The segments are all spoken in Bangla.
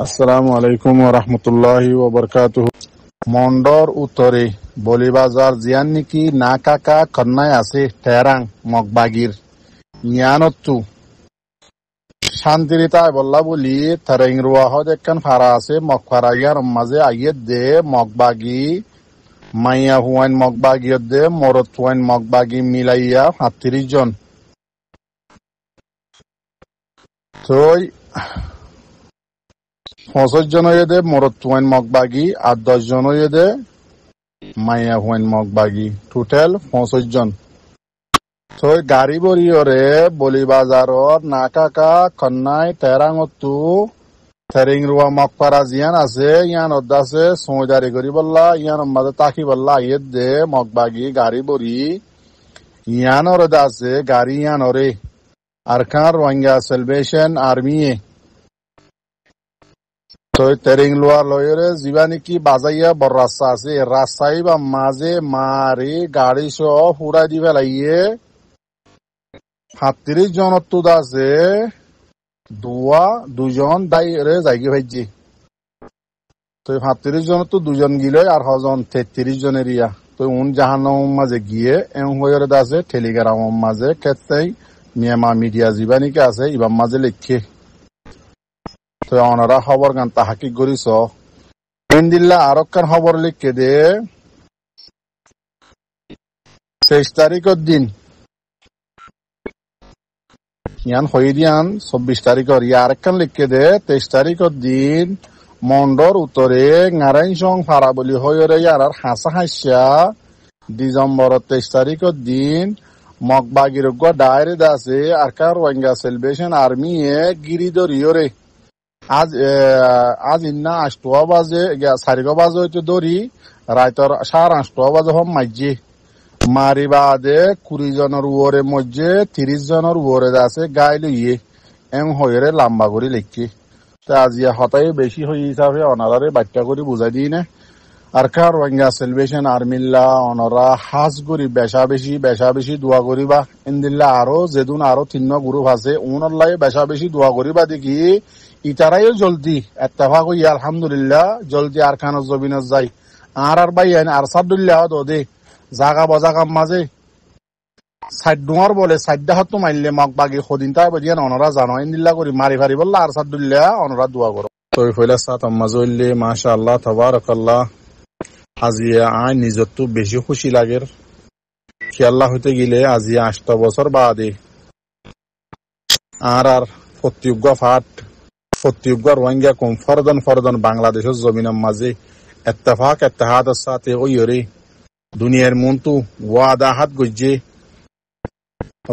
আসসালামু আলাইকুম ওয়া রাহমাতুল্লাহি ওয়া বারাকাতুহু। মন্ডর উত্তরে বলিবাজার জিয়ান্নিকি না কাকা কন্যায় আছে টেরাং মগবাগির ইয়ানত্তু শান্তিরিতায় বল্লা বলি তেরেং রুয়াহদ একখান ফারা আছে মগ ফারা ইয়ার মাঝে আইয়ের দে মগবাগি মাইয়া হুয়াইন মগবাগিয়ত দে মরত হুয়াইন মগবাগি মিলাইয়া ৩৭ জন। তো ৬৫ জন হয়ে দে মরত হুয়াইন মগবাগি আর ১০ জন হয়ে দে মাইয়া হুয়াইন মগবাগি, টোটাল ৬৫ জন। তো গাড়ি বরিয়রে বলিবাজারর না কাকা কন্যায় তেরাঙতু থেরিং রুয়া মগপারা জিয়ান আছে ইয়ান অদ্দাছে সৌদারি করি বললা ইয়ান মাঝে তাকি বললা ইয়ের দে মগবাগি গাড়ি বরি ইয়ানর আছে গাড়ি ইয়ানরে আরকান রোহিঙ্গা সেলভেশন আর্মি তো তেরিং লোয়া লয়রে জীবানি কি বাজাইয়া বড় রাস্তা আছে রাস্তাই বা মাঝে মারি গাড়ি সহ ফুরাই দিবে লাইয়ে ৩৭ জন তুদ আছে দুজন দায়রে জায়গা ভাইজি। তো ৩৭ জন তো দুজন গিলে আর হজন ৩৩ জনের ইয়া। তো উন জাহান্নাম মাঝে গিয়ে এম হয়ে আছে টেলিগ্রাম মাঝে ক্ষেত্রে মিয়ামা মিডিয়া জীবানিকে আছে ইবাম মাঝে লিখে। তো ওনারা খবর গান তাহাকি করিস দিল্লা আরকান খবর লিখে দে ২৬ তারিখের দিন ইয়ান হয়ে দিয়ান ২৪ তারিখের ইয়া আরেকখান লিখে দে ২৩ তারিখের দিন মন্ডর উত্তরে নারায়ণ সং ফারা বলি হয়ে ইয়ার হাসা হাসা ডিসেম্বরের ২৩ তারিখের দিন মগবাগির ডায়রেদ আছে আরকান রোহিঙ্গা সেলভেশন আর্মি এ গিরি ধরিয়রে আজ ইন্না ৮টা বাজে ৪টা বাজে হইতে ধরি রাইতর ৮:৩০ বাজে হম মাইজি মারি বাদে ২০ জনের উপরে মধ্যে ৩০ জনের উপরে আছে গাই লইয়ে এম হয়ে লাম্বা করে লিখি। তো আজিয়া হতাই বেশি হয়ে হিসাবে অনারারে বাচ্চা করে বুঝাই দিই না আর কার রোহিঙ্গা সেলভেশন আর্মিল্লা অনরা হাজ করি বেশা বেশি দোয়া করিবা ইন্দিল্লা আরো যেদিন আরো ৩ গ্রুপ আছে উনল্লাই বেশা বেশি দোয়া করিবা দেখি ইতারাইও জলদি এত্তেফাক হইয়া আলহামদুলিল্লাহ জলদি আর খান জবিনত যাই আর বাই আর সাদুল্লাহ দে জাগা বজাগাম মাঝে সাইড ডুয়ার বলে সাইডটা হতো মাইলে মগবাগি সদিন তাই বদিয়ান অনরা জানো ইন্দিল্লা করি মারি ফারি বললা আর সাদুল্লাহ অনরা দোয়া করো। তো ফইলা সাত আম্মাজুল্লি মাশাআল্লাহ তাবারাকাল্লাহ। আজিয়া আই নিজতো বেশি খুশি লাগের খেয়াল্লা হইতে গেলে আজিয়া ৮টা বছর বাদে আর প্রত্যুজ্ঞ রোহিঙ্গা কম ফরদন বাংলাদেশের জমিনের মাঝে এত্তেহাদের সাথে ওইরে দুনিয়ার মন্তু ওয়াদা হাত গজ্জে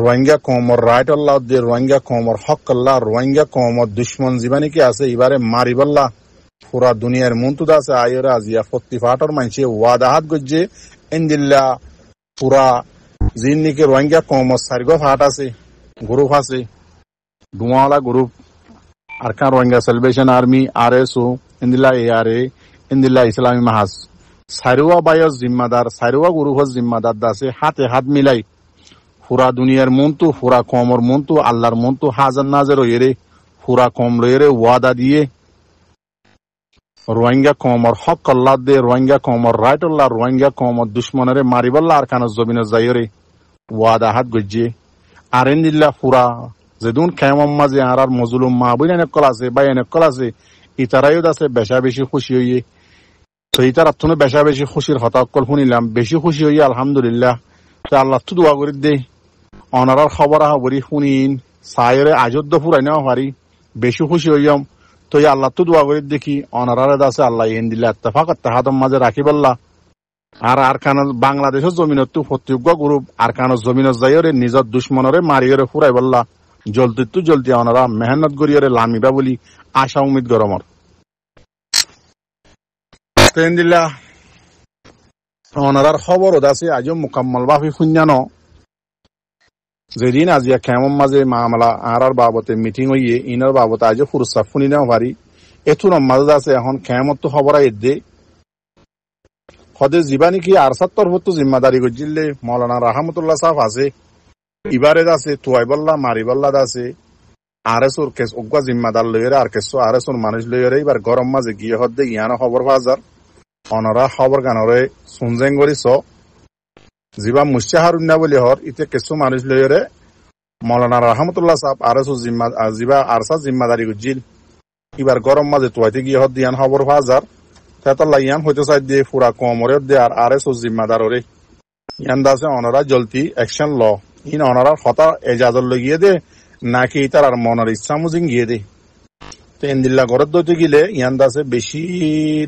রোহিঙ্গা কমর রাইট আল্লাহ দে রোহিঙ্গা কমর হক আল্লাহ রোহিঙ্গা কমর দুশ্মন জীবানি কি আছে এবারে মারিবাল্লাহ পুরা দুনিয়ার মন্তুদ আছে আয়রে আজিয়া ফত্তিফাটর মানছে ওয়াদা হাত গজ্জে ইনদিল্লা পুরা জিন্নিকে রোহিঙ্গা কমর ৪ ফাট আছে গ্রুপ আছে ডুমাওয়ালা group Arakan Rohingya salvation army RSO ইন্দিল্লা ARA ইন্দিল্লা ইসলামী মাহাজ ৪ বায়স জিম্মাদার ৪ গ্রুপের জিম্মাদার আছে হাতে হাত মিলাই পুরা দুনিয়ার মন্তু পুরা কমর মন্তু আল্লাহর মন্তু হাজার নাজের এরে পুরা কম লয়েরে ওয়াদা দিয়ে রোহিঙ্গা কমর হক আল্লাহ দে রোহিঙ্গা কমর রাইট আল্লাহ রোহিঙ্গা কমর দুশ্মনেরে মারিবাল্লাহ আর কান জমিনের যাইরে ওয়াদা হাত গজ্জে আর ইন্দিল্লা পুরা যেদিন কেমন মাঝে আর মজলুম মা বই এনেকল আছে বা এনেকল আছে ইতারাইও আছে বেশা বেশি খুশি হইয়ে। তো ইতার আত্মনে বেশা বেশি খুশির হতাকল শুনিলাম বেশি খুশি হইয়া আলহামদুলিল্লাহ। তো আল্লাহ তো দোয়া করি দে অনারার খবর আহবরি শুনিন সায়রে আযোধ্য ফুরাই নেওয়া পারি বেশি খুশি হইয়াম। তো আল্লাহ তো দোয়া করি দেখি অনারারে আছে আল্লাহ এন দিল্লা এত্তেফাক এত্তেহাদম মাঝে রাখি বললা আর কান বাংলাদেশের জমিনত তো প্রত্যুজ্ঞ গ্রুপ আর কান জমিনত যাইরে নিজের দুশ্মনরে মারিয়রে ফুরাই বললা জলদি ওনারা মেহনত করিয়ারে লামিবা বলি আশা উম্মিদ গরমর দিল্লা ওনারার খবর আছে আজও মোকাম্মল ভাবে শুনানো যেদিন আজিয়া কেমন মাঝে মামলা আর বাবতে মিটিং হইয়ে ইনার বাবতে আজও ফুরসা শুনি নেওয়া পারি এথুর মাঝে আছে এখন কেমত তো খবর দে হদে জীবানি কি আর ৭০ জিম্মাদারি গজিলে মৌলানা রাহমাতুল্লাহ সাহেব আছে ইবারে আছে তুয়াইবল্লা মারিবল্লা আছে আরএসওর কেস উগ্র জিম্মাদার লইরে আর কেস আরএসওর মানুষ লইরে এবার গরম মাঝে গিয়ে হদ্দে ইয়ানো খবর বাজার অনরা খবর গানরে শুনজেন করিস জিবা মুশাহারুন্না বলি হর ইতে কিছু মানুষ লইরে মৌলানা রহমতুল্লাহ সাহেব আরএসও জিম্মা জিবা আরসা জিম্মাদারি গুজিল এবার গরম মাঝে তোয়াইতে গিয়ে হদ্দে ইয়ান খবর বাজার তেতাল্লা ইয়ান হইতে চাই দিয়ে পুরা কমরে দে আর আরএসও জিম্মাদার ওরে ইয়ান দাসে অনরা জলদি অ্যাকশন ল ইন অনরার হতা এজাজত লইয়ে দে নাকি তার আর মনের ইচ্ছা মুজিং গিয়ে দে তো এন্দিল্লা ঘরত দইতে গেলে ইয়ান দাসে বেশি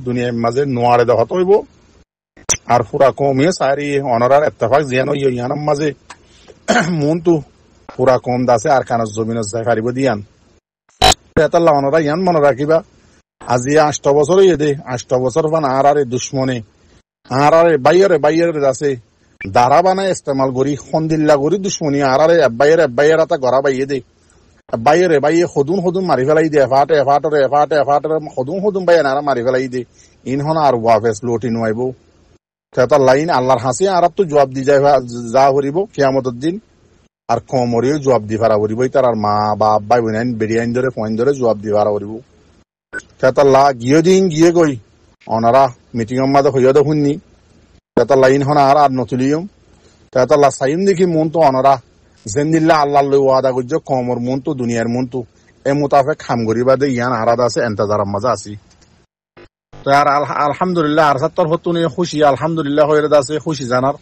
দুনিয়ার মাঝে নোয়ারে দেওয়া হইব আর পুরা কমিয়ে সারি অনরার এত্তেফাক জিয়ান হইয় ইয়ানের মাঝে মনটু পুরা কম দাসে আর কানস জমিনত যাই পারিব দিয়ান তেতাল্লা অনরা ইয়ান মনে রাখিবা আজি 8 বছর হইয়ে দে 8 বছর পান আর আরে দুশ্মনে আর আরে বাইরে দাসে দারা বানায় ইস্তেমাল করি খন্দিল্লা করি দুশ্মনী আর আরে বাইয়ের তা গড়া বাইয়ে দে বাইয়ে সদুন মারি ফেলাই দে এফাটে সদুন বাইয়ে নারা মারি ফেলাই দে ইনহন আর ওয়াফেস লটি নোয়াইব তার লাইন আল্লাহর হাসি আর তো জবাব দি যায় যা হরিব কিয়ামতের দিন আর কমরিও জবাব দি ফারা হরিব তার আর মা বাপ ভাই বোন বেরিয়াইন ধরে পয়েন্ট ধরে জবাব দি ফারা হরিব তার লা গিয়ে গই অনারা মিটিং এর মাঝে হইয়া দে শুননি তার লাইন হন আর নতুলিয়ম তার লা সাইম দেখি মন তো অনরা জেন্দিল্লা আল্লাহ লই ওয়াদা করছে কমর মন তো দুনিয়ার মন তো এ মোতাফেক খাম করিবা দে ইয়ান আরাদ আছে এন্তাজারের মাঝে আছি তো আর আলহামদুলিল্লাহ আর সত্তর হতো নিয়ে খুশি আলহামদুলিল্লাহ হয়ে দাসে খুশি জানার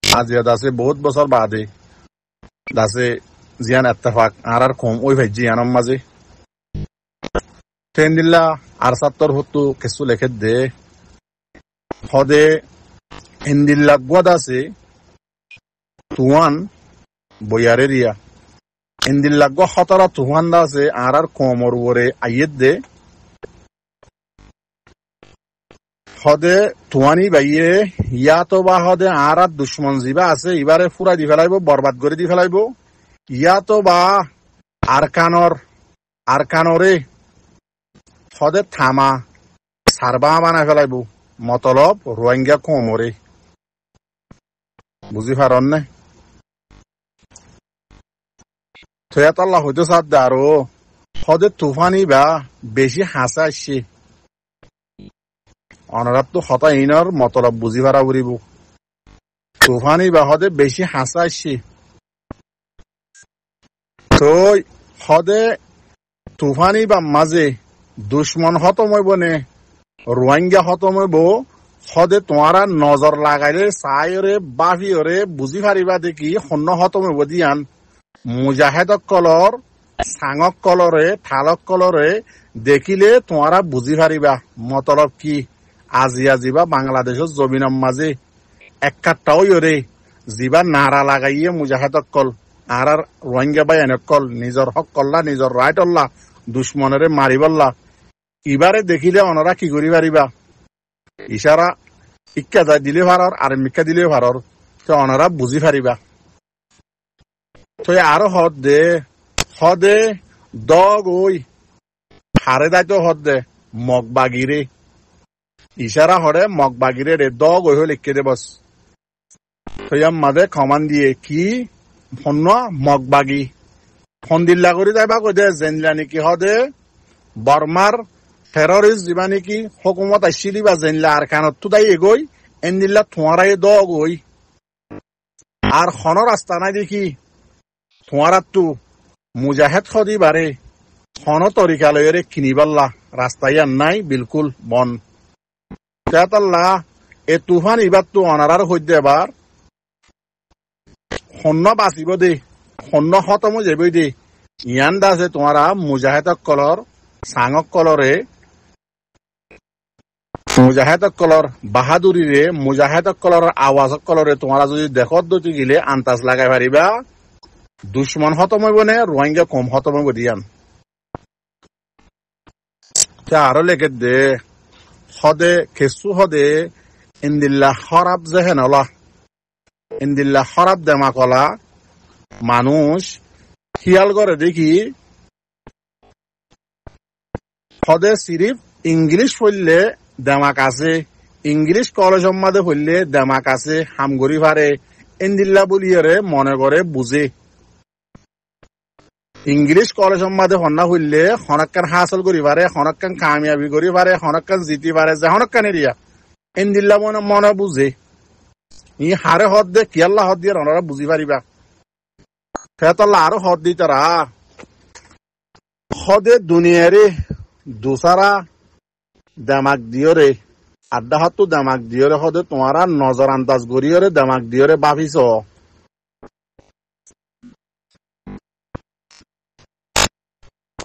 আজ দাসে বহুত বছর বাদে দাসে জিয়ান এত্তেফাক আর কম ওই ভাই জিয়ানের মাঝে তেন্দিল্লা আর সত্তর হতো কিছু লেখে দে হদে ইন্দিল্লা গুয়াদ আছে তুয়ান বয়ারে রিয়া ইন্দিল্লা গো হতরা তুহান দা আছে আর কমর ওরে আইয়েদ দে হদে তুয়ানি বাইয়ে ইয়া তো বা হদে আর দুশ্মন জিবা আছে এবারে ফুরা দি ফেলাইব বরবাদ করে দি ফেলাইব ইয়া তো বা আর কানরে হদে থামা সারবা বানাই ফেলাইব মতলব রোহিঙ্গা কমরে বুঝি পারন না থয়াতাল্লাহ হইতে সাদ আরো হদে তুফানি বা বেশি হাসা আসছে অনারাত তো হতা ইনর মতলব বুঝি পারা উড়িব তুফানি বা হদে বেশি হাসা আসছে তো হদে তুফানি বা মাঝে দুশ্মন হতম হইব নে রোহিঙ্গা হতম হইব হদে তোমারা নজর লাগাইলে চাইরে বাফিরে বুঝি পারিবা দেখি সন্ন হতম হইব দিয়ান মুজাহেদক কলর সাঙক কলরে ঠালক কলরে দেখিলে তোমারা বুঝি পারিবা মতলব কি আজিবা বাংলাদেশের জমিনের মাঝে একটাও ইরে জিবা নারা লাগাইয়ে মুজাহেদক কল আর রোহিঙ্গা বাই এনে কল নিজর হক কল্লা নিজর রাইট অল্লা দুশ্মনেরে মারিবল্লা ইবারে দেখিলে অনরা কি করি পারিবা ইশারা ইক্কা যায় দিলে ভারর আর মিক্কা দিলে ভারর তো অনরা বুঝি পারিবা তো আরো হদে দগ ওই হারে দায়িত্ব হদে মগ বাগিরে ইশারা হরে মগ বাগিরে রে দগ ওই হয়ে লিখে দে বস তো মাঝে কমান দিয়ে কি ফন্ন মগ বাগি ফোন দিল্লা করে যাইবা কই দে জেনলা নাকি হদে বর্মার টেররিস্ট দিবা নাকি হুকুমত আসছিলি বা জেনলা আর কানত তো দাই এগোই এনদিল্লা তোমারাই দগ ওই আর খন রাস্তা নাই দেখি তোমারাতো মুজাহেদ খদি বারে খন তরিকা লইরে কিনিবাল্লা রাস্তায় আর নাই বিলকুল বন তেতাল্লা এ তুফান ইবার তো অনারার হইতে এবার সন্ন বাঁচিব দে সন্ন খতম যাবই দে ইয়ান দাসে তোমারা মুজাহেদক কলর সাঙক কলরে মুজাহেদক কলর বাহাদুরিরে মুজাহেদক কলর আওয়াজক কলরে তোমারা যদি দেখত দতি গিলে আন্তাজ লাগাই পারিবা দুশ্মন খতম হইব নে রোহিঙ্গা কম খতম হইব দিয়ান আরো লেখে দে হদে খেসু হদে ইন্দিল্লা খরাব জেহেন ওলা ইন্দিল্লা খরাব দেমাকলা মানুষ খেয়াল করে দেখি হদে সিরিফ ইংলিশ পড়লে দেমাক আছে ইংলিশ কলেজের মাঝে পড়লে দেমাক আছে হামগরি পারে ইন্দিল্লা বলিয়ে মনে করে বুঝে ইংলিশ কলেজের মাঝে হন্না হইলে হনকান হাসল করি পারে, হনকান কামিয়াবি করি পারে, হনকান জিতি পারে, যে হনকান এরিয়া এন্দিল্লা মনে বুঝে ই হারে হদ দে কি আল্লাহ হদ দিয়ে ওনারা বুঝি পারিবা ফেতল্লা আরো হদ দি তারা হদে দুনিয়ারে দুসারা দামাক দিও রে আড্ডা হাতু দামাক দিও রে হদে তোমারা নজর আন্দাজ করিও রে দামাক দিও রে ভাবিস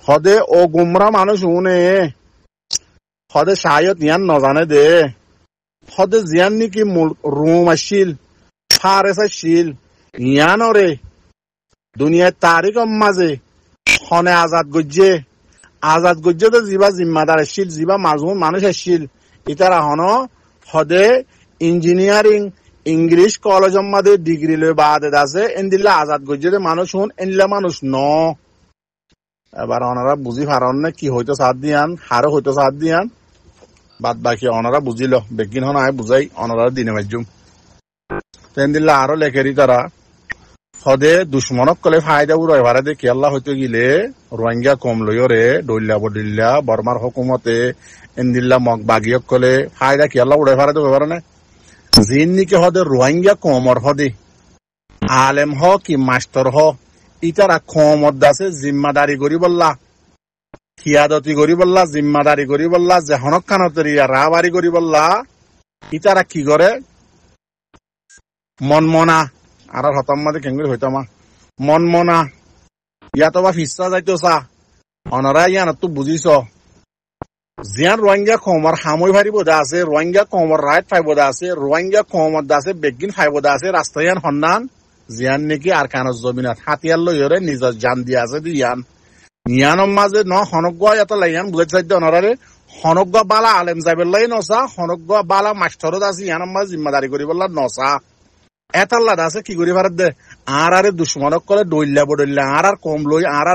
হদে ও গুমরা মানুষ উনে হদে শায়ত ইয়ান নজানে দে হদে জিয়ান নিকি রুম আসিল ফারেস আসিল ইয়ান রে দুনিয়ার তারিখ মাঝে হনে আজাদ গজ্জে তো জিবা জিম্মাদার আসিল জিবা মাজমুন মানুষ আসিল ইতারা হন হদে ইঞ্জিনিয়ারিং ইংলিশ কলেজের মাঝে ডিগ্রি লই বাদে আছে এন্দিল্লা আজাদ গজ্জে মানুষ হুন এনলা মানুষ ন এবার ওনারা বুঝি পারন না কি হইতো সাথ দিয়ান হারো হইতো সাথ দিয়ান বাদ বাকি ওনারা বুঝিল বেগিন হন আয় বুঝাই ওনারা দিনে মাঝুম তেন দিল্লা আরো লেখেরি তারা হদে দুশ্মনক কলে ফায়দা উড়াই ভাড়া দে কেল্লা হইতে গিলে রোহিঙ্গা কম লইও রে ডইল্লা বডিল্লা বর্মার হকুমতে এন্দিল্লা মগ বাগিয়ক কলে ফায়দা কেল্লা উড়াই ভাড়া দে ব্যাপার না জিন নিকে হদে রোহিঙ্গা কমর হদে আলেম হ কি মাস্টার হ ইতারা কমত দাসে জিম্মাদারি করি বললা খিয়াদতি করি বললা জিম্মাদারি করি বললা যে হনকানতরি রাবারি করি বললা ইতারা কি করে মনমনা আর হতাম মাঝে কেঙ্গুরি হইতামা মনমনা ইয়াতো বা ফিসা যাইতো চা অনরা ইয়ান তো বুঝিছ জিয়ান রোহিঙ্গা কমর হামই ভারি বোধা আছে রোহিঙ্গা কমর রাইট ফাই বোধা আছে রোহিঙ্গা কমর দাসে বেগিন ফাই বোধা আছে রাস্তায়ান হন্নান জিয়ান নাকি আর কানর জমিনত হাতিয়ার লইরে নিজের জান দিয়া আছে ইয়ান ইয়ানোর মাঝে ন হনজ্ঞ এত লাইয়ান বুঝাই চাইতে অনারে হনজ্ঞ বালা আলেম যাইবের লাই নসা হনজ্ঞ বালা মাস্টারত আছে ইয়ানোর মাঝে জিম্মাদারি করি বললা নসা এতাল্লাদ আছে কি করি ভারত দে আর আরে দুশ্মনক করে ডইল্লা বডইল্লা আর কম লই আর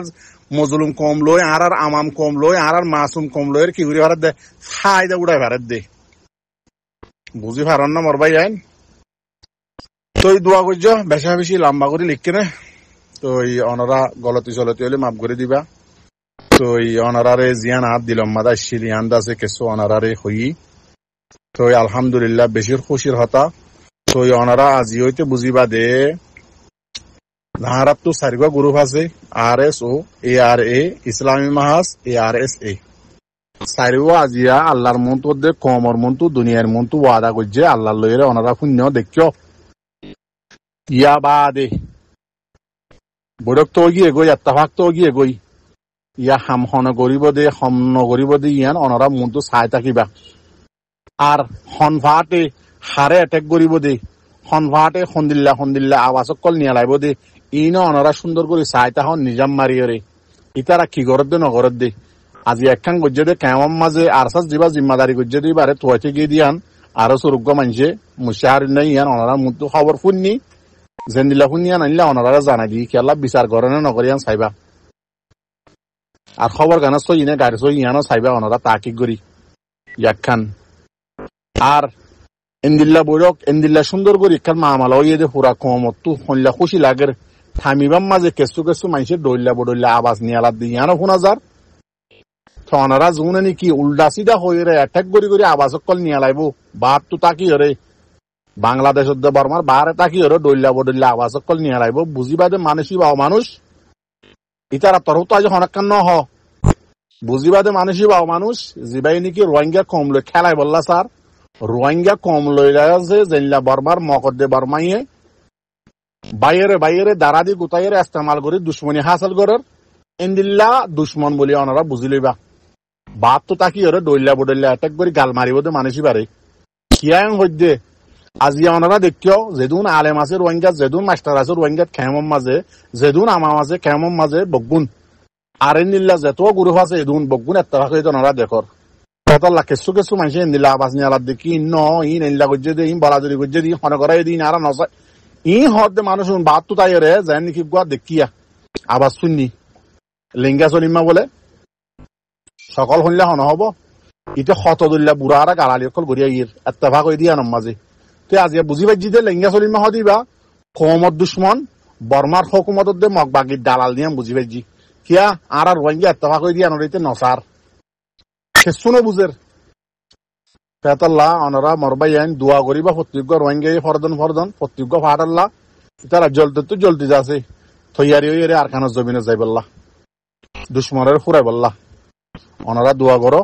মজলুম কম লই আর আমাম কম লই আর মাসুম কম লই কি করি ভারত দে ফায়দা উড়াই ভারত দে বুঝি পারন না মর ভাই আইন তো দোয়া করছ বেশা বেশি লম্বা করে লিখকে নে তো অনরা গলতি চলতি হলে মাফ করে দিবা তো অনারারে জিয়ান হাত দিলাম মাদা শিল ইয়ান্দা আছে কেসো অনারারে হই তো আলহামদুলিল্লাহ বেশির খুশির হতা তো অনারা আজি হইতে বুঝিবা দে নাহারাত তো সারিগা গ্রুপ আছে RSO ARA ইসলামী মাহাস ARSA সারিগা আজিয়া আল্লাহর মন্তু দে কমর মন্তু দুনিয়ার মন্তু ওয়াদা করছে আল্লাহর লইরে অনারা পুণ্য দেখিও ইয়া বাদে বড়ক তো গিয়ে গই আত্তাফাক তো গিয়ে গই ইয়া হাম হন গরিব দে হম নগরিব দে ইয়ান অনারা মন্তু চাই থাকিবা আর হনফাটে হারে অ্যাটাক করিব দে হনফাটে হন্দিল্লা আওয়াজ কল নিয়ে লাইব দে ইন অনারা সুন্দর করে চাইতা হন নিজাম মারিয়রে ইতারা কি গরত দে নগরত দে আজি একখান গজ্জে দে কেমন মাঝে আরসাস দিবা জিম্মাদারি গজ্জে দি বারে তোয়াইতে গিয়ে দিয়ান আরো সুরুগ্য মানছে মুশাহার নাই ইয়ান অনারা মন্তু খবর শুননি জেন্দিলা শুনিয়া নাইলা অনারা জানাই দি খেলা বিচার করে না নকরিয়ান চাইবা আর খবর গানা সই ইনে গাড়ি সই ইয়ানো চাইবা অনারা তাকিক করি ইয়াখান আর এন্দিল্লা বৈরক এন্দিল্লা সুন্দর করি ইখান মামালা ওই যে পুরা কমত তু হইলা খুশি লাগের থামিবাম মাঝে কেসু মানুষের ডইল্লা বডইল্লা আওয়াজ নিয়ে আলাদ দিয়ে ইয়ানো শোনা যার তো অনারা জুনে নাকি উল্টা সিধা হয়ে রে অ্যাটাক করি আওয়াজ কল নিয়ে লাইব বাদ তো তাকি হরে বাংলাদেশের দে বর্মার বাহারে তাকি হরে ডইল্লা বডইল্লা আওয়াজ কল নিয়ে লাইব বুঝিবা দে মানুষই বা মানুষ ইতারা তরফ তো আজ হনকান ন হ বুঝিবা দে মানুষই বা মানুষ জিবাই নাকি রোহিঙ্গা কম লই খেলাই বললা স্যার রোহিঙ্গা কম লই আছে জেনলা বর্মার মকদ্দে বর্মাইয়ে বাইরে দারাদি গুতাইয়ের ইস্তেমাল করে দুশ্মনী হাসিল করার এন্দিল্লা দুশ্মন বলি ওনারা বুঝি লইবা বাদ তো তাকি হরে ডইল্লা বডইল্লা অ্যাটাক করে গাল মারিব দে মানুষই বারে কিয়াং হইদে আজি ওনারা দেখিও যেদুন আলেম আছে রোহিঙ্গা যেদুন মাস্টার আছে রোহিঙ্গাত খেমম মাঝে যেদুন আমাম আছে খেমম মাঝে বগুন আর এন্দিল্লা যেত গ্রুপ আছে এদুন বগুন এত্তাফাক হইতে ওনারা দেখর ততল্লা কিছু মানুষ এন্দিল্লা আবাস নিয়ে আলাদ দেখি ন ইন এল্লা গজ্জে দে ইন বলাদুরি গজ্জে দি হনে করাই দিন আর নসা ই হদ মানুষ বাদ তো তাই রে যেন নাকি গুয়া দেখিয়া আবাস শুননি লিঙ্গা চলিমা বলে সকল শুনলে হন হব ইটা শতদুল্লা বুড়া আর গালালি অকল গড়িয়া ইর এত্তেফাক হয়ে দিয়া নমাজে তুই আজি বুঝি পাইছি দে লিঙ্গা চলিমা হদিবা কমত দুশ্মন বর্মার হকুমত দে মগ বাগির দালাল দিয়া বুঝি পাইছি কিয়া আর রোহিঙ্গা এত্তফা করে দিয়া নড়িতে নসার খেসুনো বুঝের পেতাল্লাহ অনরা মরবাই আইন দোয়া করিবা প্রত্যেক রোহিঙ্গা ফরদন প্রত্যেক ফাটাল্লাহ তারা জলদি যাচ্ছে থইয়ারি হইয়ারে আর খানোর জমিনে যাই বললা দুশ্মনের ফুরাই বললা অনারা দোয়া করো।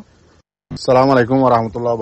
আসসালামু আলাইকুম ওয়া রাহমাতুল্লাহ।